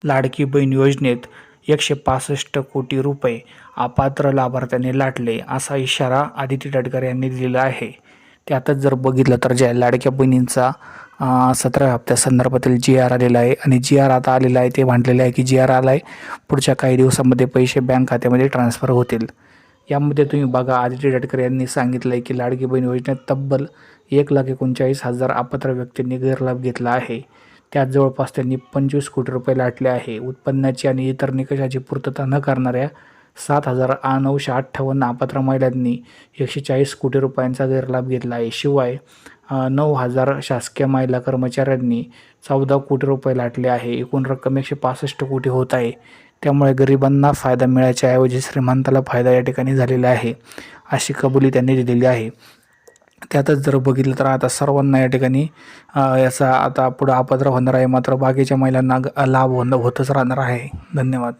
लाडकी बहीण योजनेत 165 कोटी रुपये अपात्र लाभार्थ्यांनी लाटले, असा इशारा आदिती तटकरे यांनी दिलेला आहे. त्यातच जर बघितलं तर ज्या लाडक्या बहिणींचा 17व्या हप्त्यासंदर्भातील जी.आर. आलेला आहे आणि जी.आर. आता आलेला आहे. ते म्हटलेलं आहे की जी.आर. आला आहे, पुढच्या काही दिवसांमध्ये पैसे बँक खात्यामध्ये ट्रान्सफर होतील. यामध्ये तुम्ही बघा, आदिती तटकरे यांनी सांगितलं आहे की लाडकी बहीण योजनेत तब्बल 1,39,000 अपात्र व्यक्तींनी गैरलाभ घेतला आहे. त्यात जवळपास त्यांनी 25 कोटी रुपये लाटले आहे. उत्पन्नाची आणि इतर निकषाची पूर्तता न करणाऱ्या 7,958 अपात्र महिलांनी 140 कोटी रुपयांचा गैरलाभ घेतला आहे. शिवाय 9,000 शासकीय महिला कर्मचाऱ्यांनी 14 कोटी रुपये लाटले आहे. एकूण रक्कम 165 कोटी होत आहे. त्यामुळे गरिबांना फायदा मिळायच्या ऐवजी श्रीमंताला फायदा या ठिकाणी झालेला आहे, अशी कबुली त्यांनी दिलेली आहे. त्यातच जर बघितलं तर आता सर्वांना या ठिकाणी याचा आता पुढं अपात्र होणार आहे, मात्र बाकीच्या महिलांना लाभ होतच राहणार आहे. धन्यवाद.